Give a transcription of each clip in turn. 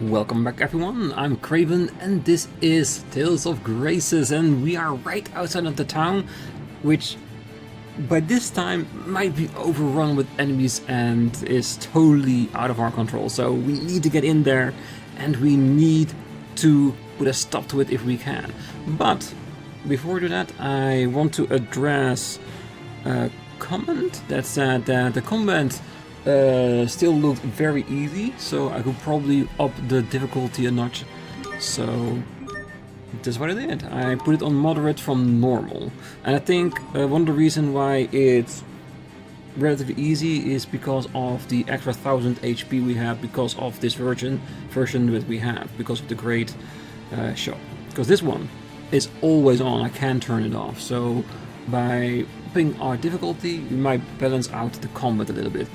Welcome back everyone, I'm Craven and this is Tales of Graces, and we are right outside of the town, which by this time might be overrun with enemies and is totally out of our control. So we need to get in there and we need to put a stop to it if we can. But before we do that, I want to address a comment that said that the combat still looked very easy, so I could probably up the difficulty a notch. So that's what I did. I put it on moderate from normal, and I think one of the reasons why it's relatively easy is because of the extra 1000 HP we have because of this version that we have, because of the great shop. Because this one is always on, I can't turn it off. So by upping our difficulty, we might balance out the combat a little bit.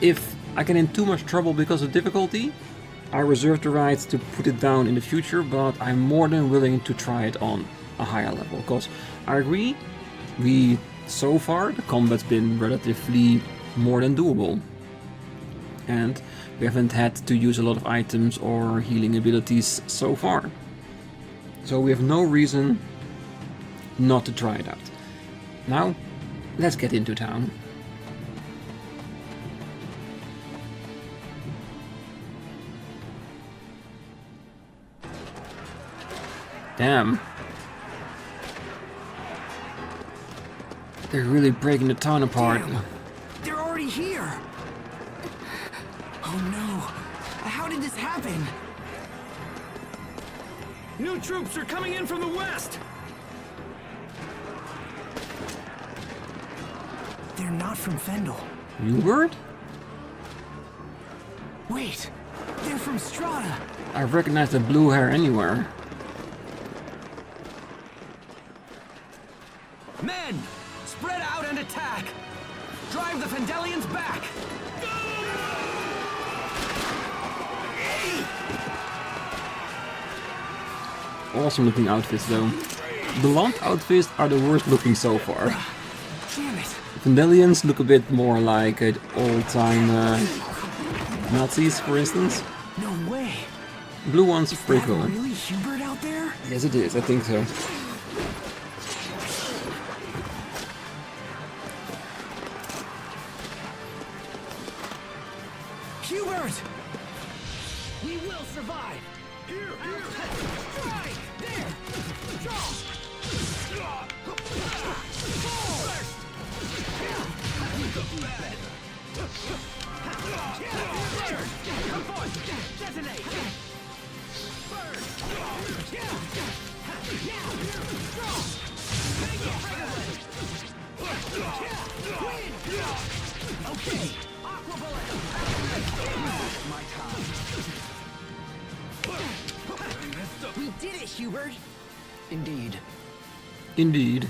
If I get in too much trouble because of difficulty, I reserve the right to put it down in the future, but I'm more than willing to try it on a higher level. Because I agree, so far the combat's been relatively more than doable. And we haven't had to use a lot of items or healing abilities so far. So we have no reason not to try it out. Now, let's get into town. Damn. They're really breaking the town apart. Damn. They're already here. Oh no. How did this happen? New troops are coming in from the west. They're not from Fendel. You heard? Wait. They're from Strata. I recognize the blue hair anywhere. Men, spread out and attack. Drive the Fendelians back. Awesome looking outfits though. The Lhant outfits are the worst looking so far. Damn it. The Fendelians look a bit more like old-time Nazis, for instance. No way. Blue one's pretty cool. Really Hubert out there? Yes it is, I think so. Hubert! We will survive! Here. Strike! There! Draw! Come forth. Detonate. Okay! Aqua bullet! My time. We did it, Hubert! Indeed. Indeed.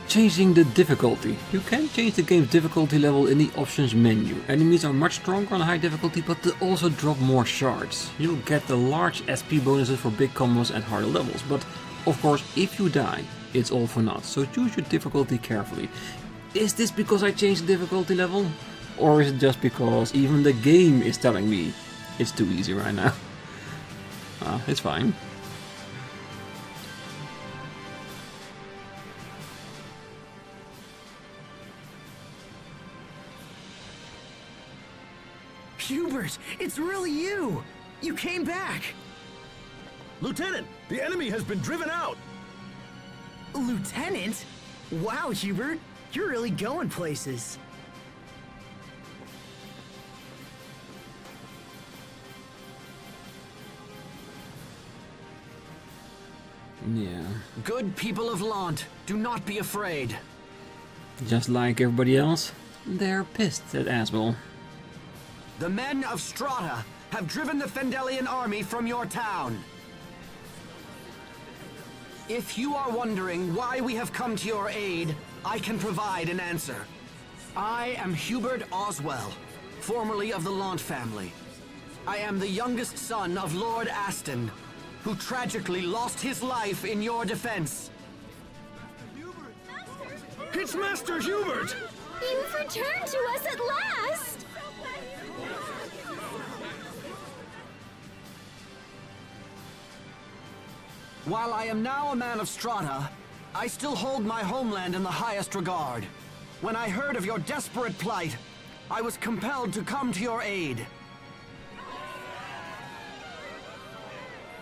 Changing the difficulty. You can change the game's difficulty level in the options menu. Enemies are much stronger on high difficulty, but they also drop more shards. You'll get the large SP bonuses for big combos at harder levels, but of course if you die, it's all for naught, so choose your difficulty carefully. Is this because I changed the difficulty level? Or is it just because even the game is telling me it's too easy right now? It's fine. Hubert, it's really you! You came back! Lieutenant, the enemy has been driven out. Lieutenant? Wow, Hubert, you're really going places. Yeah. Good people of Lhant, do not be afraid. Just like everybody else, they're pissed at Asbel. The men of Strata have driven the Fendelian army from your town. If you are wondering why we have come to your aid, I can provide an answer. I am Hubert Oswell, formerly of the Lhant family. I am the youngest son of Lord Aston, who tragically lost his life in your defense. It's Master Hubert! You've returned to us at last! While I am now a man of Strata, I still hold my homeland in the highest regard. When I heard of your desperate plight, I was compelled to come to your aid.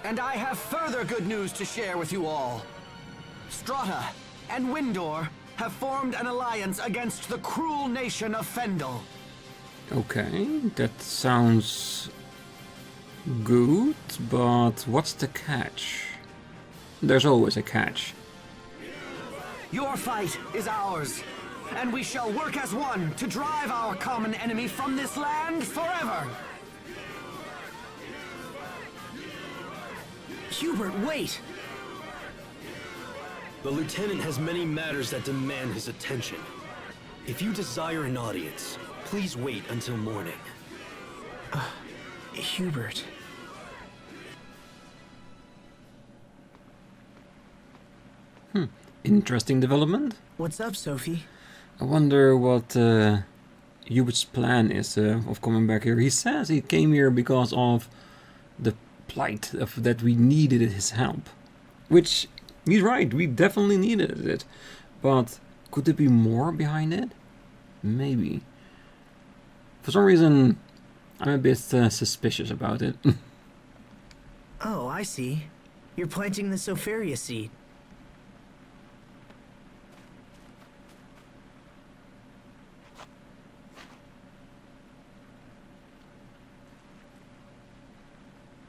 And I have further good news to share with you all. Strata and Windor have formed an alliance against the cruel nation of Fendel. Okay, that sounds good, but what's the catch? There's always a catch. Your fight is ours, and we shall work as one to drive our common enemy from this land forever. Hubert, wait! The lieutenant has many matters that demand his attention. If you desire an audience, please wait until morning. Hubert. Interesting development. What's up, Sophie? I wonder what Hubert's plan is of coming back here. He says he came here because of the plight of that we needed his help. Which, he's right, we definitely needed it. But could there be more behind it? Maybe. For some reason, I'm a bit suspicious about it. Oh, I see. You're planting the Sophia seed.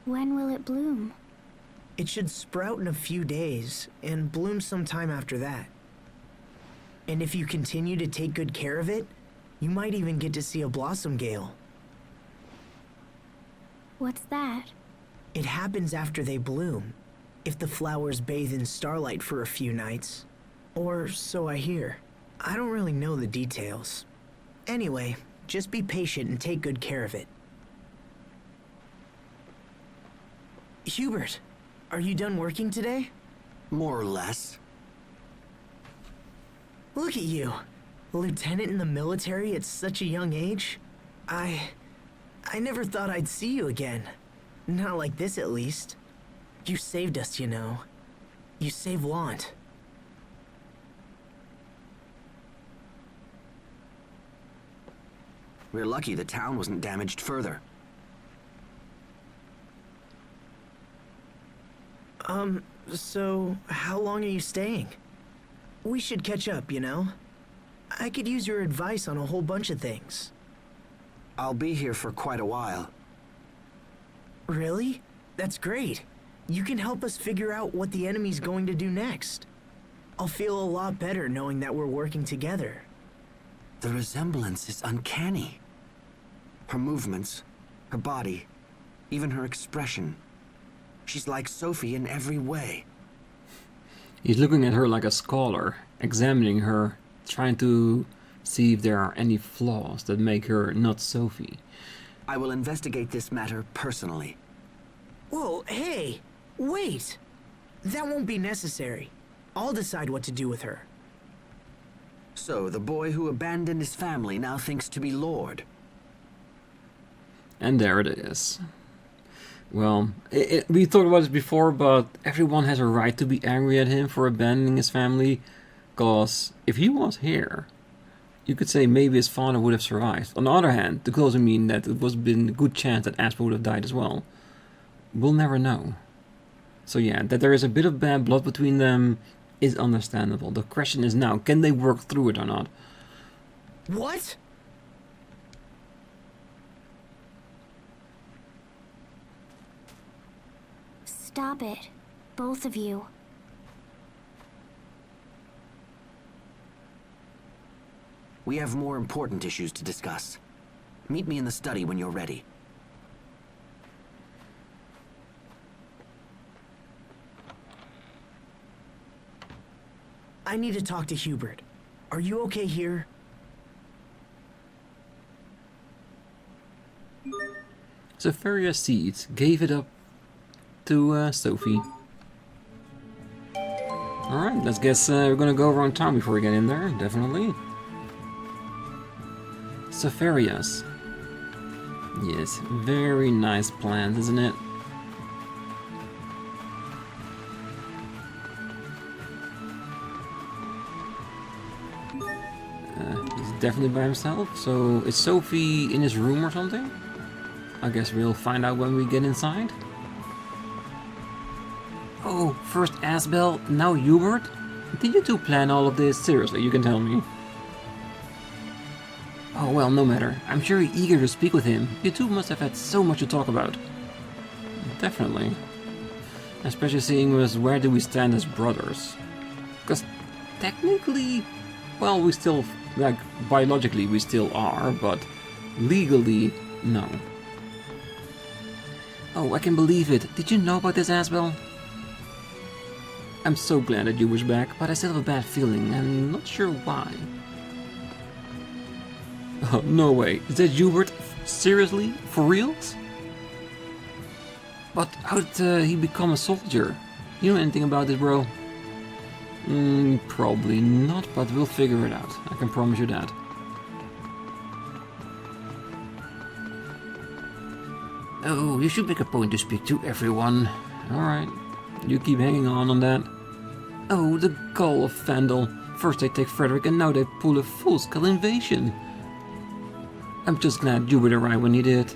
When will it bloom? It should sprout in a few days, and bloom sometime after that. And if you continue to take good care of it, you might even get to see a blossom gale. What's that? It happens after they bloom, if the flowers bathe in starlight for a few nights. Or so I hear. I don't really know the details. Anyway, just be patient and take good care of it. Hubert, are you done working today? More or less. Look at you. A lieutenant in the military at such a young age? I never thought I'd see you again. Not like this, at least. You saved us, you know. You saved Lhant. We're lucky the town wasn't damaged further. So how long are you staying? We should catch up, you know? I could use your advice on a whole bunch of things. I'll be here for quite a while. Really? That's great. You can help us figure out what the enemy's going to do next. I'll feel a lot better knowing that we're working together. The resemblance is uncanny. Her movements, her body, even her expression. She's like Sophie in every way. He's looking at her like a scholar, examining her, trying to see if there are any flaws that make her not Sophie. I will investigate this matter personally. Whoa, hey! Wait! That won't be necessary. I'll decide what to do with her. So, the boy who abandoned his family now thinks to be Lord. And there it is. Well, we talked about this before, but everyone has a right to be angry at him for abandoning his family. Because if he was here, you could say maybe his father would have survived. On the other hand, it could also mean that it was been a good chance that Asbel would have died as well. We'll never know. So yeah, that there is a bit of bad blood between them is understandable. The question is now, can they work through it or not? What? Stop it. Both of you. We have more important issues to discuss. Meet me in the study when you're ready. I need to talk to Hubert. Are you okay here? Sophia Seeds gave it up to Sophie. Alright, let's guess we're gonna go around town before we get in there, definitely. Sopherias. Yes, very nice plant, isn't it? definitely by himself. So is Sophie in his room or something? I guess we'll find out when we get inside. Oh, first Asbel, now Hubert? Did you two plan all of this? Seriously, you can tell me. Oh well, no matter. I'm sure you're eager to speak with him. You two must have had so much to talk about. Definitely. Especially seeing as where do we stand as brothers. Because technically, well, we still, like, biologically we still are, but legally, no. Oh, I can believe it. Did you know about this, Asbel? I'm so glad that you was back, but I still have a bad feeling, and not sure why. Oh, no way. Is that Hubert? Seriously? For reals? But how did he become a soldier? You know anything about this, bro? Probably not, but we'll figure it out. I can promise you that. Oh, you should make a point to speak to everyone. Alright, you keep hanging on that. Oh, the gall of Vandal. First they take Frederick and now they pull a full-scale invasion. I'm just glad Hubert arrived when he did.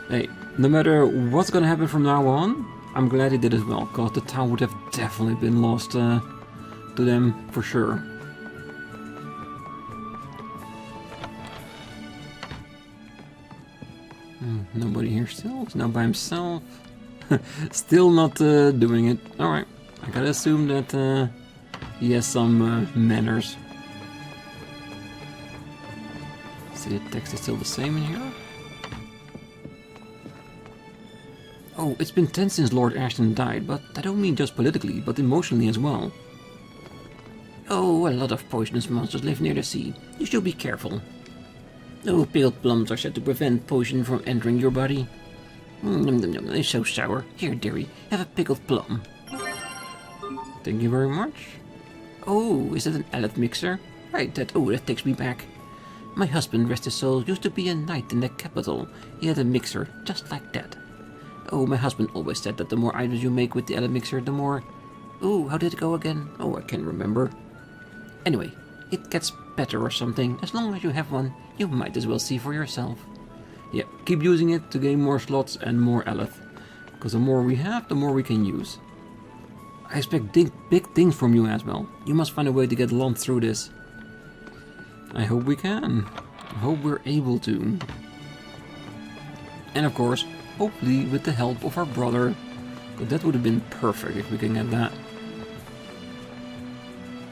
Hey, no matter what's gonna happen from now on, I'm glad he did as well, cause the town would have definitely been lost to them for sure. Nobody here still? He's now by himself. Still not doing it. Alright, I gotta assume that he has some manners. See, the text is still the same in here. Oh, it's been tense since Lord Ashton died, but I don't mean just politically, but emotionally as well. Oh, a lot of poisonous monsters live near the sea. You should be careful. Oh, pickled plums are said to prevent poison from entering your body. They're so sour. Here, dearie, have a pickled plum. Thank you very much. Oh, is that an Aleph mixer? Right, that takes me back. My husband, rest his soul, used to be a knight in the capital. He had a mixer just like that. Oh, my husband always said that the more items you make with the Aleph mixer, the more... Oh, how did it go again? Oh, I can't remember. Anyway, it gets better or something. As long as you have one, you might as well see for yourself. Yeah, keep using it to gain more slots and more Aleph. Because the more we have, the more we can use. I expect big things from you, Asbel. You must find a way to get Lhant through this. I hope we can. I hope we're able to. And of course, hopefully with the help of our brother. But that would have been perfect if we can get that.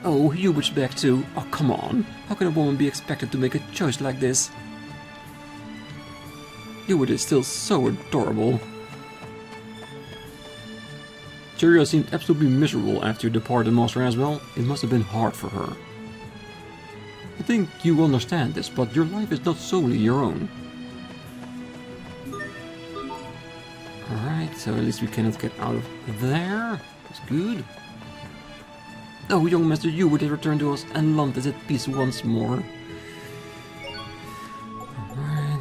Oh, Hubert's back too. Oh, come on. How can a woman be expected to make a choice like this? Hubert is still so adorable. Cheria seemed absolutely miserable after you departed, Master Asbel. It must have been hard for her. I think you understand this, but your life is not solely your own. Alright, so at least we cannot get out of there. That's good. Oh, young Master Hubert has returned to us, and Lhant is at peace once more. Alright.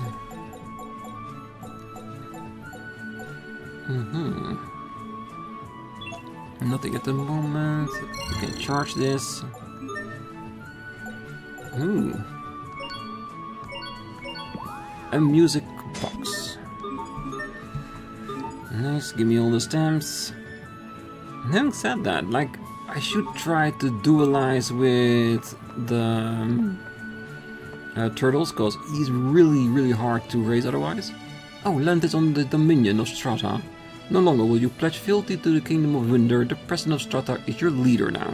Nothing at the moment. We can charge this. Ooh. A music box. Nice, give me all the stamps. Having said that, like, I should try to dualize with the turtles, because he's really hard to raise otherwise. Oh, Lhant is on the dominion of Strata. No longer will you pledge fealty to the kingdom of Windor. The president of Strata is your leader now.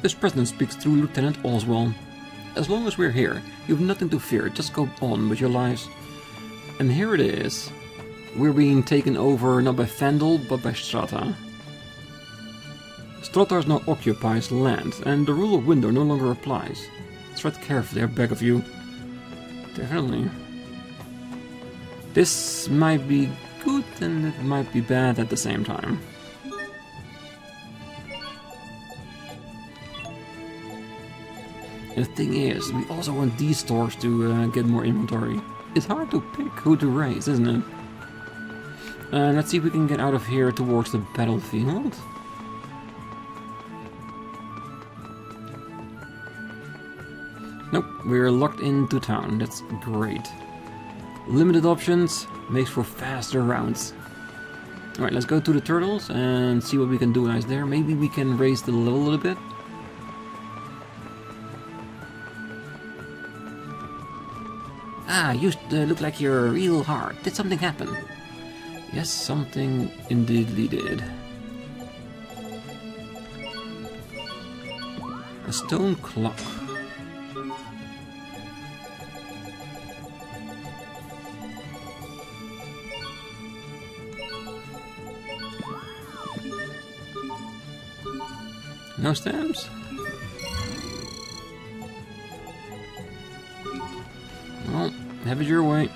This president speaks through Lieutenant Oswell. As long as we're here, you have nothing to fear. Just go on with your lives. And here it is. We're being taken over not by Vandal, but by Strata. Strata now occupies land, and the rule of Windor no longer applies. Tread carefully, I beg of you. Definitely. This might be good, and it might be bad at the same time. The thing is, we also want these stores to get more inventory. It's hard to pick who to raise, isn't it? Let's see if we can get out of here towards the battlefield. we're locked into town. That's great. Limited options makes for faster rounds. Alright, let's go to the turtles and see what we can do nice there. Maybe we can raise the level a little bit. Ah, you look like you're real hard. Did something happen? Yes, something indeedly did. A stone clock. No stamps? Well, have it your way.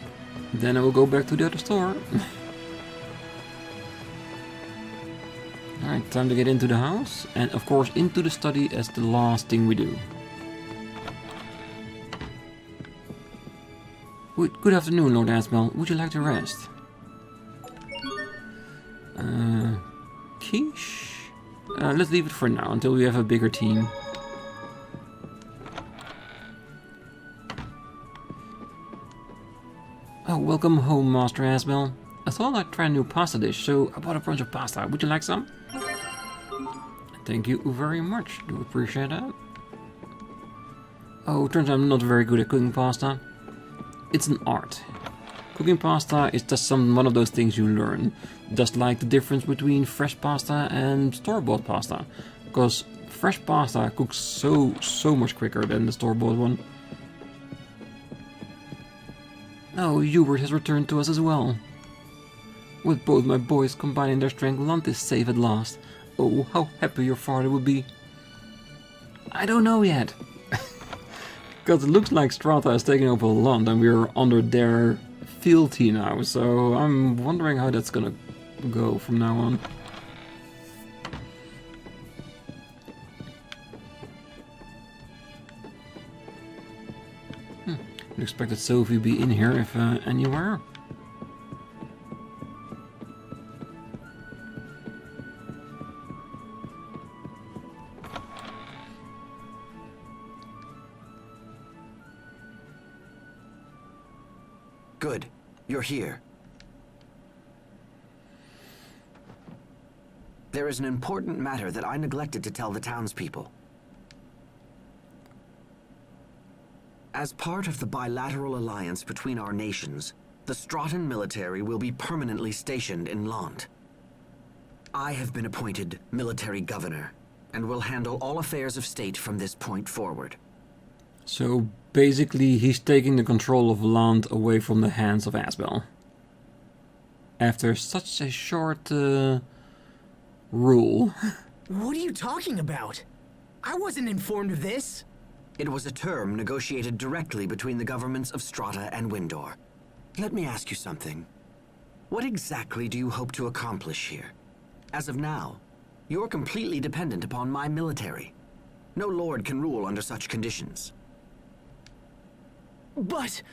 Then I will go back to the other store. Alright, time to get into the house. And of course into the study as the last thing we do. Good afternoon, Lord Asbel. Would you like to rest? Quiche? Let's leave it for now, until we have a bigger team. Oh, welcome home, Master Asbel. I thought I'd try a new pasta dish, so I bought a bunch of pasta. Would you like some? Thank you very much. Do appreciate that. Oh, turns out I'm not very good at cooking pasta. It's an art. Cooking pasta is just one of those things you learn. Just like the difference between fresh pasta and store-bought pasta. Because fresh pasta cooks so much quicker than the store-bought one. Oh, Hubert has returned to us as well. With both my boys combining their strength, Lhant is safe at last. Oh, how happy your father would be. I don't know yet. Because it looks like Strata is taking over Lhant and we're under their fealty now. So I'm wondering how that's gonna go from now on. I expected Sophie to be in here if anywhere. Good. You're here. There is an important matter that I neglected to tell the townspeople. As part of the bilateral alliance between our nations, the Stratan military will be permanently stationed in Lhant. I have been appointed military governor, and will handle all affairs of state from this point forward. So basically he's taking the control of Lhant away from the hands of Asbel. After such a short rule. What are you talking about? I wasn't informed of this. It was a term negotiated directly between the governments of Strata and Windor. Let me ask you something. What exactly do you hope to accomplish here? As of now, you're completely dependent upon my military. No lord can rule under such conditions. But...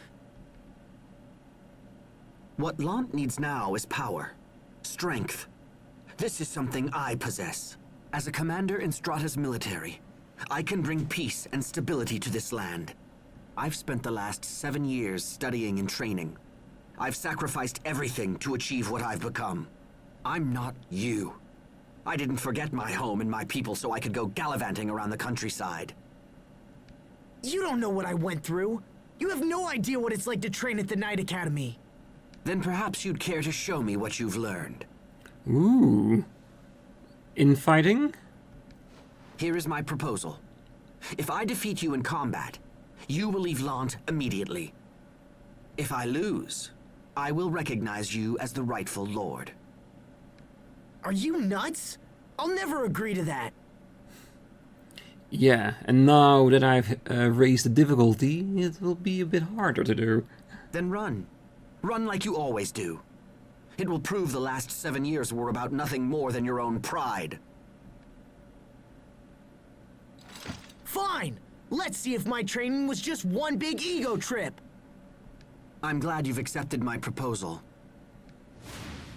What Lhant needs now is power. Strength. This is something I possess. As a commander in Strata's military, I can bring peace and stability to this land. I've spent the last 7 years studying and training. I've sacrificed everything to achieve what I've become. I'm not you. I didn't forget my home and my people so I could go gallivanting around the countryside. You don't know what I went through. You have no idea what it's like to train at the Night Academy. Then perhaps you'd care to show me what you've learned. Ooh. Infighting? Here is my proposal. If I defeat you in combat, you will leave Lhant immediately. If I lose, I will recognize you as the rightful lord. Are you nuts? I'll never agree to that. Yeah, and now that I've raised the difficulty, it will be a bit harder to do. Then run. Run like you always do. It will prove the last 7 years were about nothing more than your own pride. Fine! Let's see if my training was just one big ego trip. I'm glad you've accepted my proposal.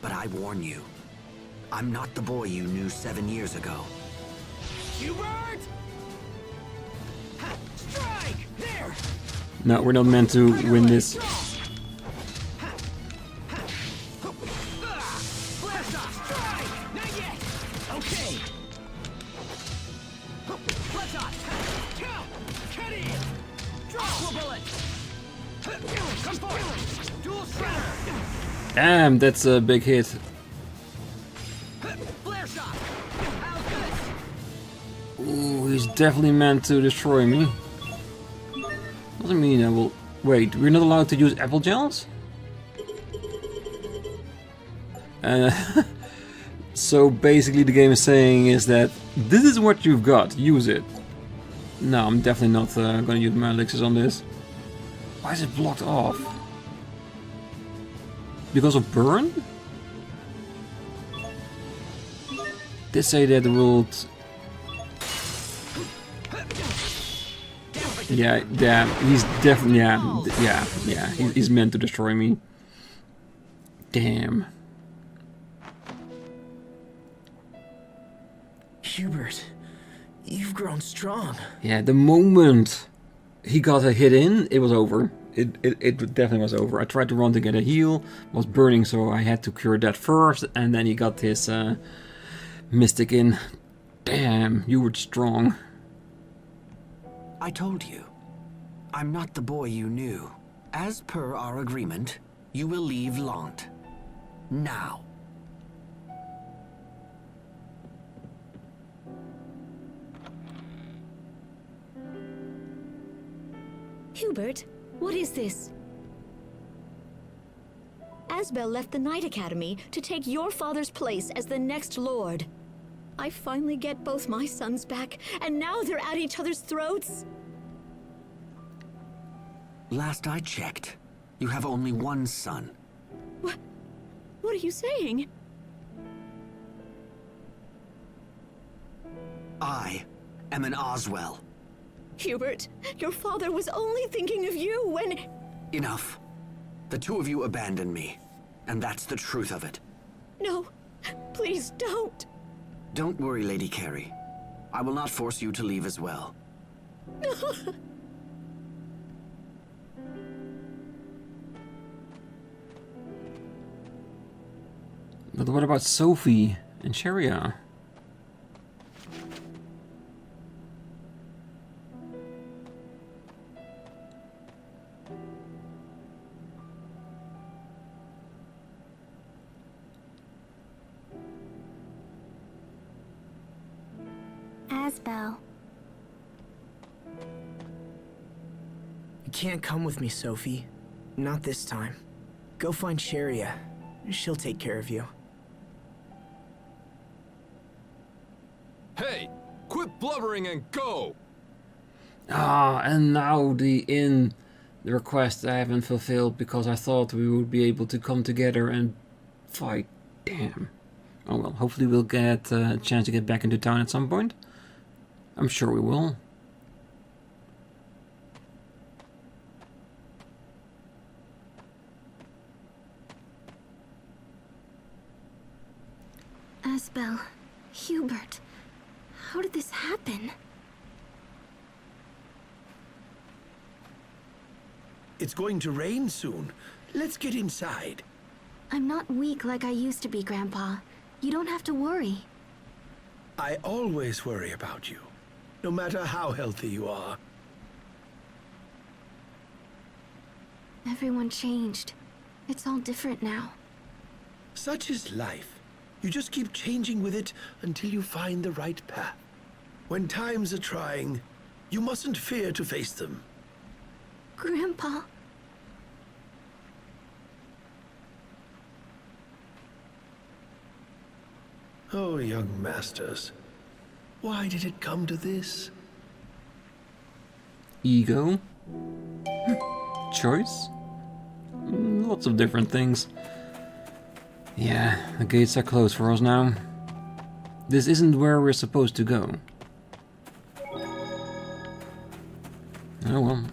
But I warn you, I'm not the boy you knew 7 years ago. Hubert! Ha! Strike! There! No, we're not meant to win this. Damn, that's a big hit. Ooh, he's definitely meant to destroy me. Doesn't mean I will... Wait, we're not allowed to use apple gels? So basically the game is saying is that this is what you've got, use it. No, I'm definitely not gonna use my elixirs on this. Why is it blocked off? Because of burn? They say that the world... Yeah, he's definitely... Yeah, he's meant to destroy me. Damn. Hubert, you've grown strong. Yeah, the moment he got a hit in, it was over. It definitely was over. I tried to run to get a heal, was burning, so I had to cure that first, and then he got his mystic in. Damn, you were strong. I told you. I'm not the boy you knew. As per our agreement, you will leave Lhant. Now. Hubert, what is this? Asbel left the Knight Academy to take your father's place as the next lord. I finally get both my sons back, and now they're at each other's throats? Last I checked, you have only one son. What are you saying? I am an Oswell. Hubert, your father was only thinking of you when... Enough. The two of you abandoned me, and that's the truth of it. No, please don't. Don't worry, Lady Carrie. I will not force you to leave as well. But what about Sophie and Sharia? Asbel. You can't come with me, Sophie. Not this time. Go find Sharia. She'll take care of you. Hey! Quit blubbering and go! Ah, and now the request I haven't fulfilled because I thought we would be able to come together and fight. Damn. Oh well, hopefully we'll get a chance to get back into town at some point. I'm sure we will. Asbel. Hubert. How did this happen? It's going to rain soon. Let's get inside. I'm not weak like I used to be, Grandpa. You don't have to worry. I always worry about you, no matter how healthy you are. Everyone changed. It's all different now. Such is life. You just keep changing with it until you find the right path. When times are trying, you mustn't fear to face them. Grandpa. Oh, young masters. Why did it come to this? Ego. Choice. Lots of different things. Yeah, the gates are closed for us now. This isn't where we're supposed to go. Oh well.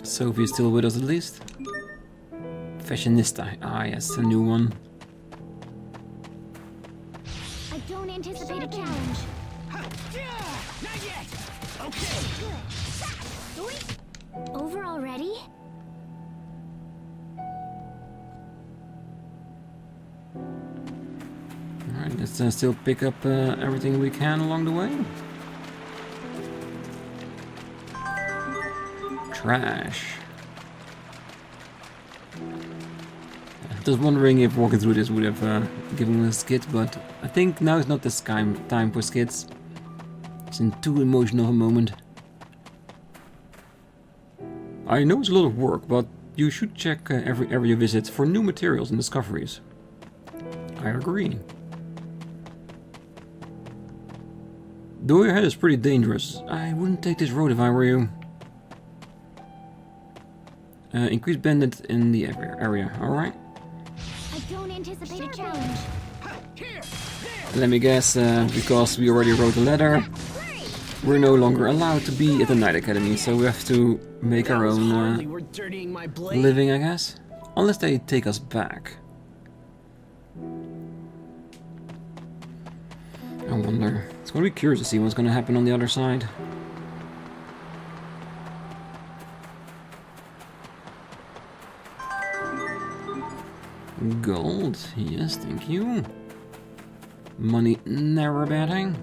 Sophie is still with us at least. Fashionista. Ah yes, a new one. I don't anticipate a challenge. Not yet! Okay! Over already? Alright, let's still pick up everything we can along the way. Trash. Just wondering if walking through this would have given us skits, but I think now is not the time for skits. It's in too emotional a moment. I know it's a lot of work, but you should check every area you visit for new materials and discoveries. I agree. The way ahead is pretty dangerous. I wouldn't take this road if I were you. Increase bandit in the area, alright? I don't anticipate a challenge. Let me guess, because we already wrote a letter, we're no longer allowed to be at the Night Academy, so we have to make our own living, I guess? Unless they take us back. I wonder. It's gonna be curious to see what's gonna happen on the other side. Gold, yes, thank you. Money, never a bad thing.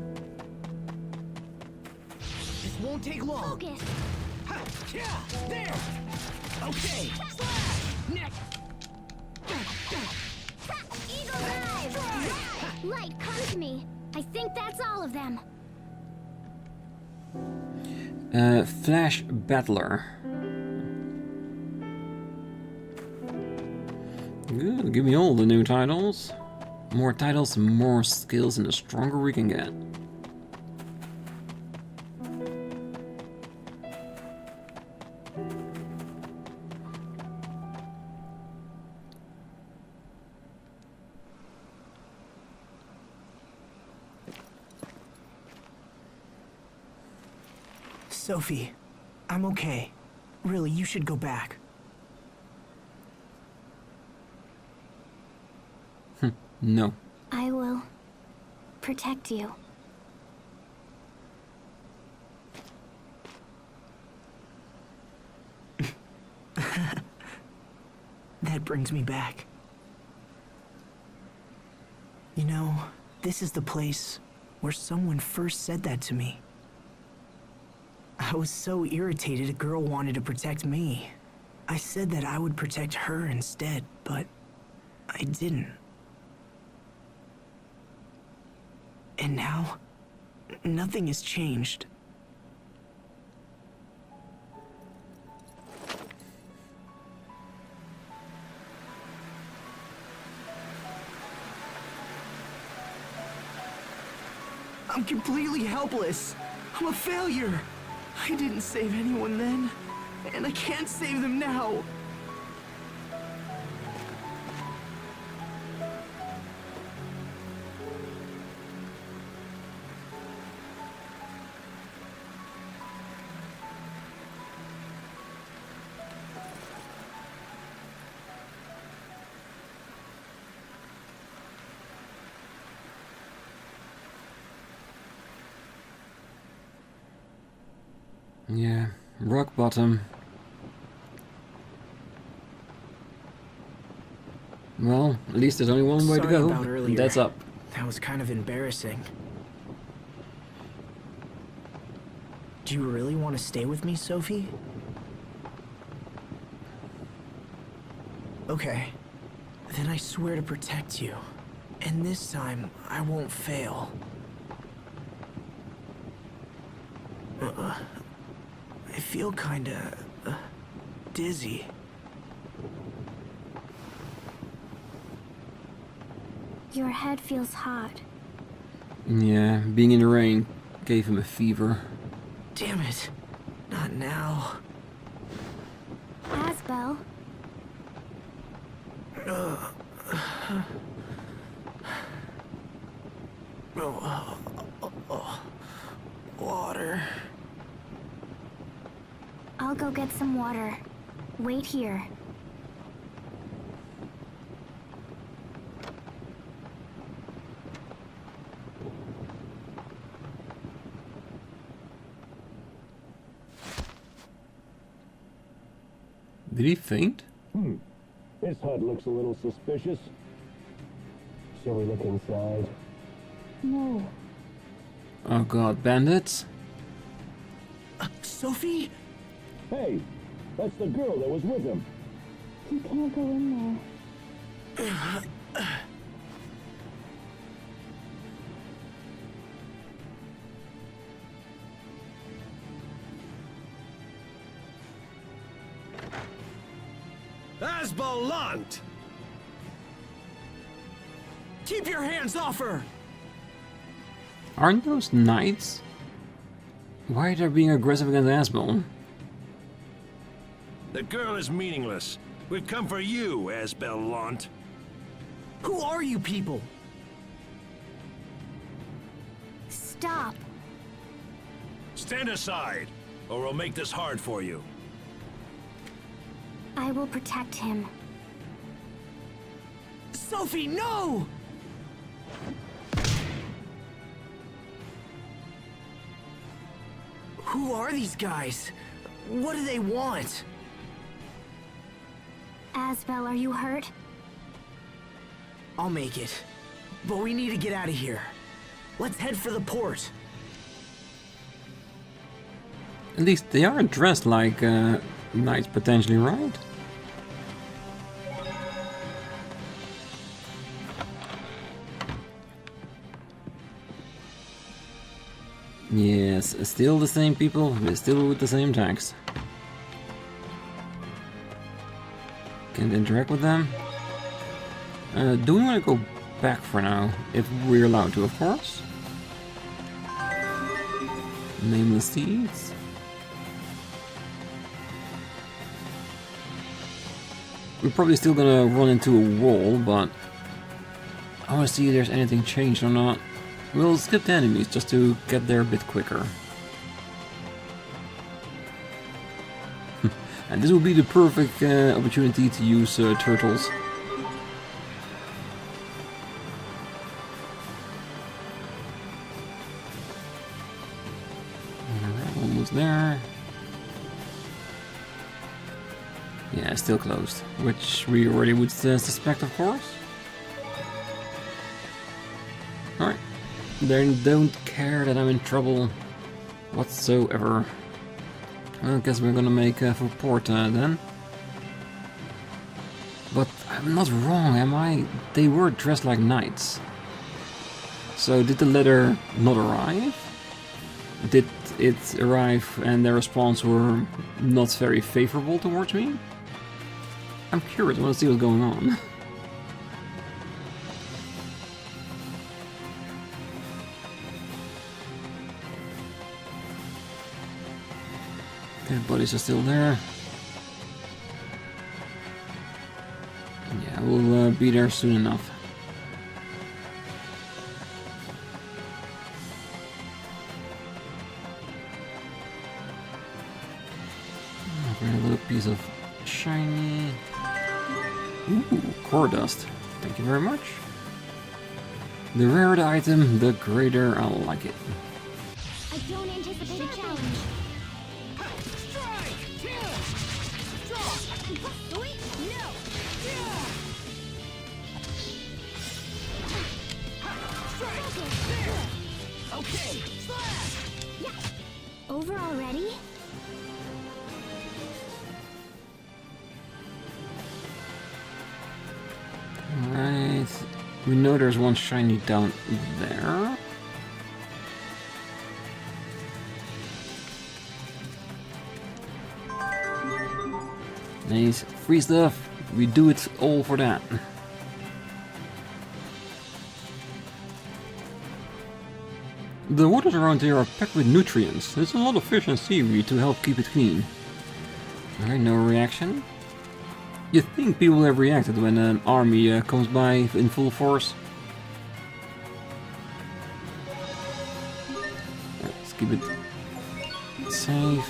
This won't take long. Focus. Ha, yeah, there. Okay. Next. Eagle dive! Light, come to me. I think that's all of them. Flash Battler. Good, give me all the new titles. More titles, more skills, and the stronger we can get. Sophie, I'm okay. Really, you should go back. No. I will protect you. That brings me back. You know, this is the place where someone first said that to me. I was so irritated a girl wanted to protect me. I said that I would protect her instead, but I didn't. And now, nothing has changed. I'm completely helpless. I'm a failure. I didn't save anyone then, and I can't save them now. Yeah, rock bottom. Well, at least there's only one way to Sorry go, about earlier. and that's up. That was kind of embarrassing. Do you really want to stay with me, Sophie? Okay. Then I swear to protect you. And this time, I won't fail. I feel kinda... dizzy. Your head feels hot. Yeah, being in the rain gave him a fever. Damn it. Not now. Asbel, Water. I'll go get some water. Wait here. Did he faint? This hut looks a little suspicious. Shall we look inside? No. Oh god, bandits? Sophie? Hey, that's the girl that was with him. You can't go in there. Asbel Lhant! Keep your hands off her! Aren't those knights? Why are they being aggressive against Asbel? The girl is meaningless. We've come for you, Asbel Lhant. Who are you people? Stop. Stand aside, or we'll make this hard for you. I will protect him. Sophie, no! Who are these guys? What do they want? Asbel, are you hurt? I'll make it. But we need to get out of here. Let's head for the port. At least they are dressed like knights, potentially, right? Yes, still the same people, still with the same tags. Can't interact with them. Do we want to go back for now? If we're allowed to, of course. Nameless Seeds. We're probably still gonna run into a wall, but I want to see if there's anything changed or not. We'll skip the enemies just to get there a bit quicker. And this will be the perfect opportunity to use turtles. Alright, almost there. Yeah, still closed, which we already would suspect, of course. Alright. They don't care that I'm in trouble whatsoever. I guess we're gonna make for port then. But I'm not wrong, am I? They were dressed like knights. So did the letter not arrive? Did it arrive and their response were not very favorable towards me? I'm curious, I want to see what's going on. Dead bodies are still there. Yeah, we'll be there soon enough. A little piece of shiny. Ooh, core dust. Thank you very much. The rarer the item, the greater I'll like it. I don't anticipate a challenge. Okay, slash! Over already? Right. We know there's one shiny down there. Nice. Free stuff. We do it all for that. The waters around here are packed with nutrients. There's a lot of fish and seaweed to help keep it clean. Alright, no reaction. You'd think people have reacted when an army comes by in full force. Let's keep it safe.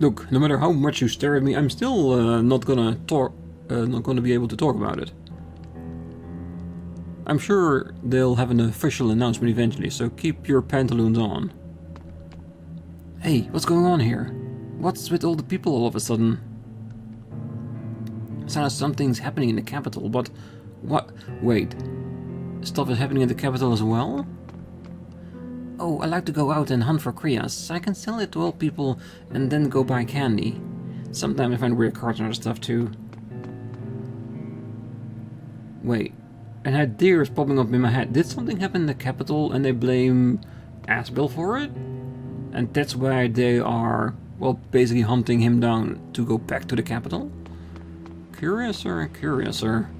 Look, no matter how much you stare at me, I'm still not gonna talk. Not gonna be able to talk about it. I'm sure they'll have an official announcement eventually, so keep your pantaloons on. Hey, what's going on here? What's with all the people all of a sudden? Sounds something's happening in the capital, but what? Wait, stuff is happening in the capital as well? Oh, I like to go out and hunt for Krias. I can sell it to old people and then go buy candy. Sometimes I find weird cards and other stuff too. Wait, an idea is popping up in my head. Did something happen in the capital and they blame Asbel for it? And that's why they are, well, basically hunting him down to go back to the capital? Curiouser and curiouser.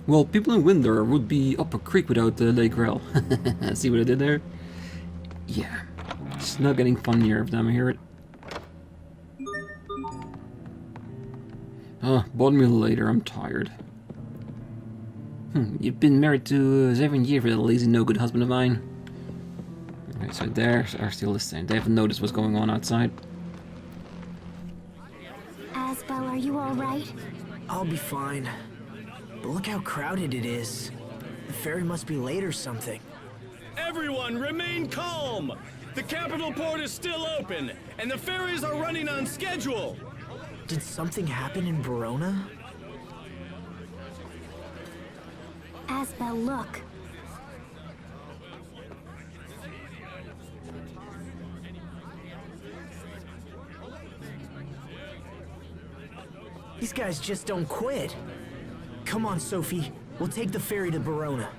Well, people in Windor would be up a creek without the Lake Rail. See what I did there? Yeah, it's not getting funnier every time I hear it. Bother me later, I'm tired. You've been married to 7 years for that lazy no-good husband of mine. Okay, so they are still the same. They haven't noticed what's going on outside. Asbel, are you alright? I'll be fine. But look how crowded it is. The ferry must be late or something. Everyone remain calm! The capital port is still open, and the ferries are running on schedule! Did something happen in Verona? Asbel, look. These guys just don't quit. Come on, Sophie. We'll take the ferry to Verona.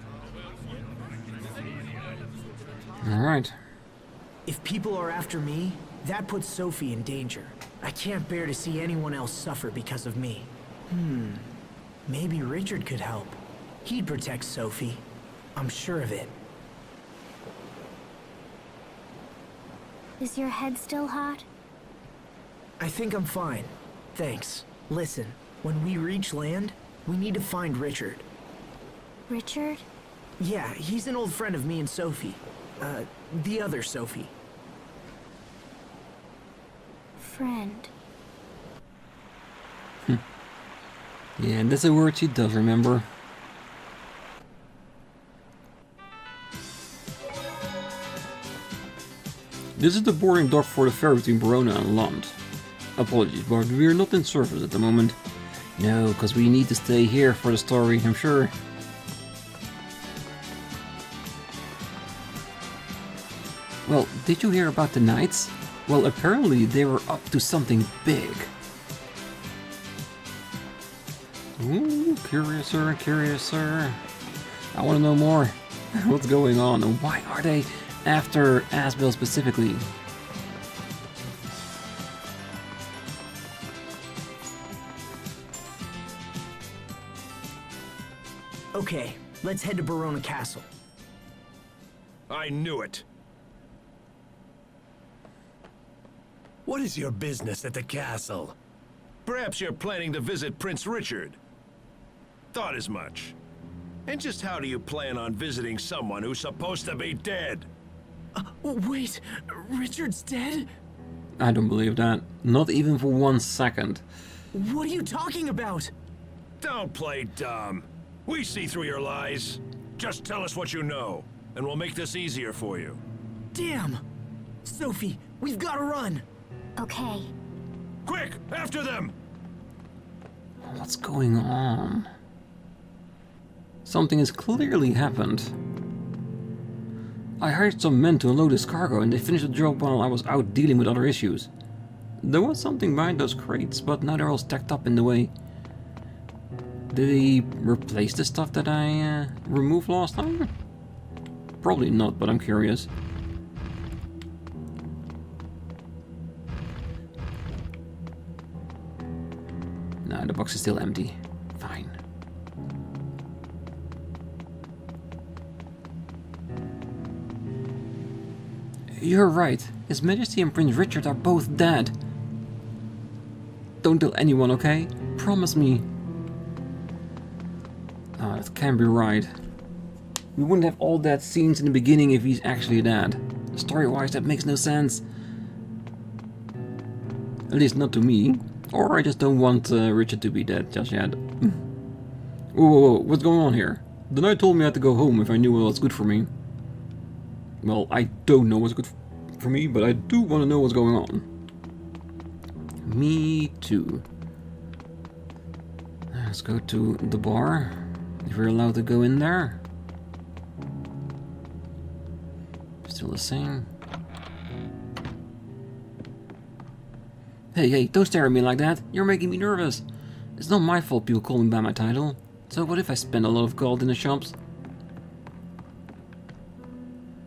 Alright. If people are after me, that puts Sophie in danger. I can't bear to see anyone else suffer because of me. Maybe Richard could help. He'd protect Sophie. I'm sure of it. Is your head still hot? I think I'm fine. Thanks. Listen, when we reach land, we need to find Richard. Richard? Yeah, he's an old friend of me and Sophie. The other Sophie. Friend. Yeah, that's a word she does remember. This is the boarding dock for the ferry between Verona and Lhant. Apologies, but we're not in service at the moment. No, because we need to stay here for the story, I'm sure. Well, did you hear about the knights? Well, apparently they were up to something big. Ooh, curiouser, curiouser. I want to know more. What's going on and why are they after Asbel specifically? Okay, let's head to Verona Castle. I knew it. What is your business at the castle? Perhaps you're planning to visit Prince Richard. Thought as much. And just how do you plan on visiting someone who's supposed to be dead? Wait, Richard's dead? I don't believe that. Not even for 1 second. What are you talking about? Don't play dumb. We see through your lies. Just tell us what you know, and we'll make this easier for you. Damn! Sophie, we've got to run! Okay. Quick, after them! What's going on? Something has clearly happened. I hired some men to unload this cargo and they finished the job while I was out dealing with other issues. There was something behind those crates, but now they're all stacked up in the way. Did he replace the stuff that I removed last time? Probably not, but I'm curious. No, the box is still empty. Fine. You're right. His Majesty and Prince Richard are both dead. Don't tell anyone, okay? Promise me. Ah, that can't be right. We wouldn't have all that scenes in the beginning if he's actually dead. Story-wise, that makes no sense. At least not to me. Or I just don't want Richard to be dead just yet. Whoa, whoa, whoa, what's going on here? The knight told me I had to go home if I knew what was good for me. Well, I don't know what's good for me, but I do want to know what's going on. Me too. Let's go to the bar, if we're allowed to go in there. Still the same. Hey, don't stare at me like that. You're making me nervous. It's not my fault people call me by my title. So what if I spend a lot of gold in the shops?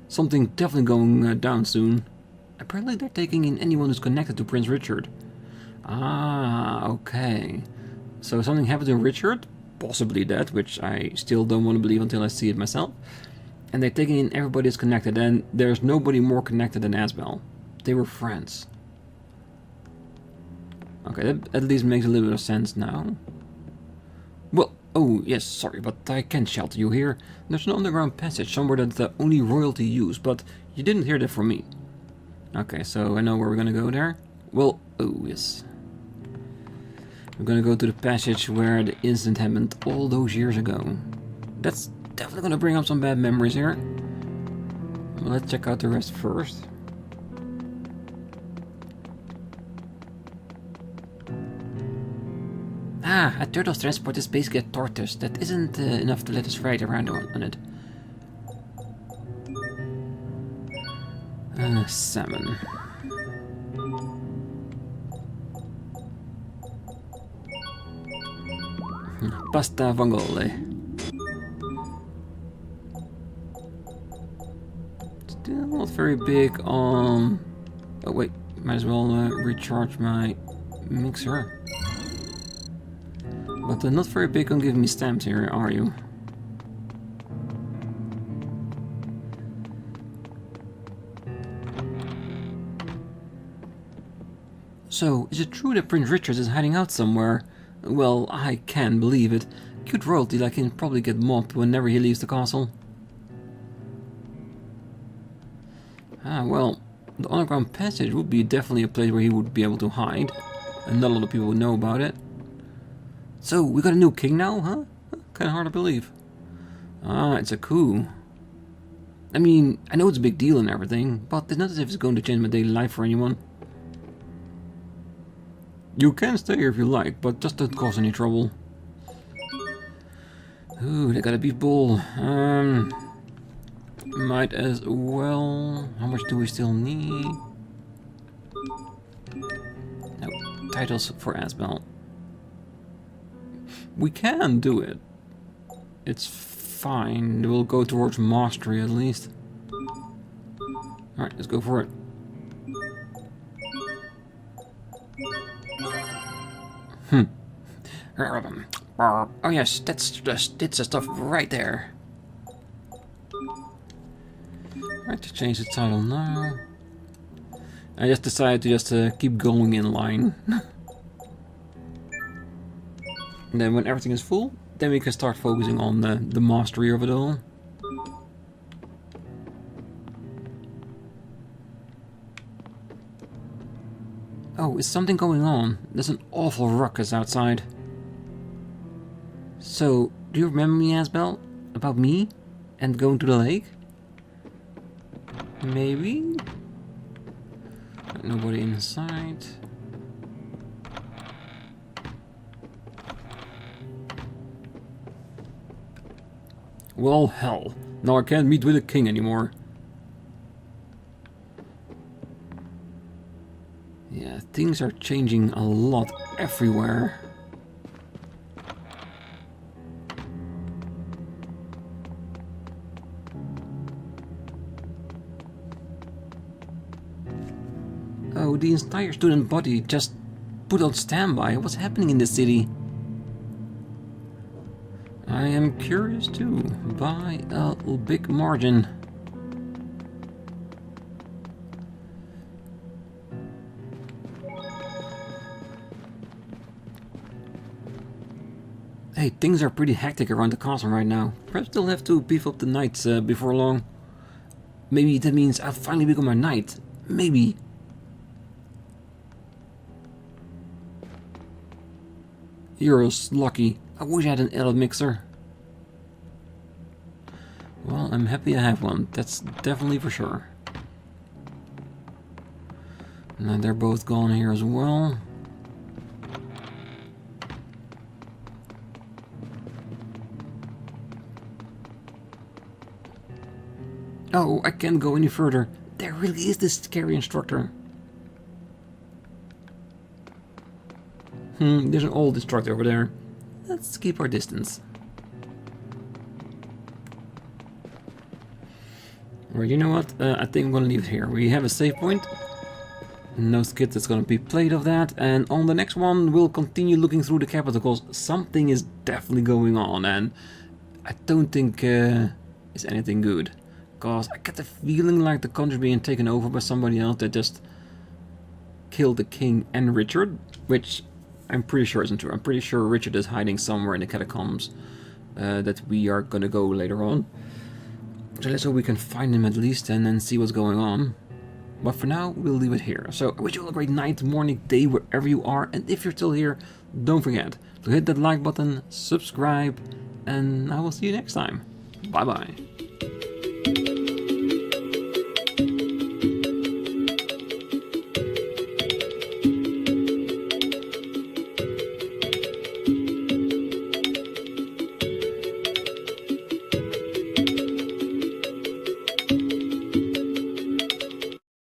Something definitely going down soon. Apparently they're taking in anyone who's connected to Prince Richard. Ah, okay. So something happened to Richard? Possibly that, which I still don't want to believe until I see it myself. And they're taking in everybody who's connected, and there's nobody more connected than Asbel. They were friends. Okay, that at least makes a little bit of sense now. Well, oh yes, sorry, but I can't shelter you here. There's an underground passage somewhere that only royalty use, but you didn't hear that from me. Okay, so I know where we're gonna go there. Well, oh yes. We're gonna go to the passage where the incident happened all those years ago. That's definitely gonna bring up some bad memories here. Well, let's check out the rest first. Ah, a turtle's transport is basically a tortoise. That isn't enough to let us ride around on it. Salmon. Pasta vongole. Still not very big on... Oh wait, might as well recharge my mixer. But they're not very big on giving me stamps here, are you? So, is it true that Prince Richard is hiding out somewhere? Well, I can believe it. Cute royalty like him probably get mobbed whenever he leaves the castle. Ah, well, the underground passage would be definitely a place where he would be able to hide. And not a lot of people would know about it. So, we got a new king now, huh? Kinda hard to believe. Ah, it's a coup. I mean, I know it's a big deal and everything, but it's not as if it's going to change my daily life for anyone. You can stay here if you like, but just don't cause any trouble. Ooh, they got a beef bowl. Might as well... How much do we still need? No, titles for Asbel. We can do it. It's fine. We'll go towards mastery at least. Alright, let's go for it. Oh yes, that's the stuff right there. Alright, to change the title now. I just decided to just keep going in line. And then when everything is full, then we can start focusing on the mastery of it all. Oh, is something going on? There's an awful ruckus outside. So, do you remember me, Asbel? About me? And going to the lake? Maybe? Nobody inside. Well, hell. Now I can't meet with the king anymore. Yeah, things are changing a lot everywhere. Oh, the entire student body just put on standby. What's happening in the city? I am curious too, by a big margin. Hey, things are pretty hectic around the castle right now. Perhaps they'll have to beef up the knights before long. Maybe that means I'll finally become a knight. Maybe. You're lucky. I wish I had an ale mixer. I'm happy I have one. That's definitely for sure. Now they're both gone here as well. Oh, I can't go any further. There really is this scary instructor. There's an old instructor over there. Let's keep our distance. Or you know what? I think I'm gonna leave it here. We have a save point. No skit that's gonna be played of that. And on the next one, we'll continue looking through the capital because something is definitely going on. And I don't think it's anything good. Because I get the feeling like the country being taken over by somebody else that just killed the king and Richard, which I'm pretty sure isn't true. I'm pretty sure Richard is hiding somewhere in the catacombs that we are gonna go later on. So let's hope we can find him at least and then see what's going on. But for now, we'll leave it here. So I wish you all a great night, morning, day, wherever you are. And if you're still here, don't forget to hit that like button, subscribe, and I will see you next time. Bye bye.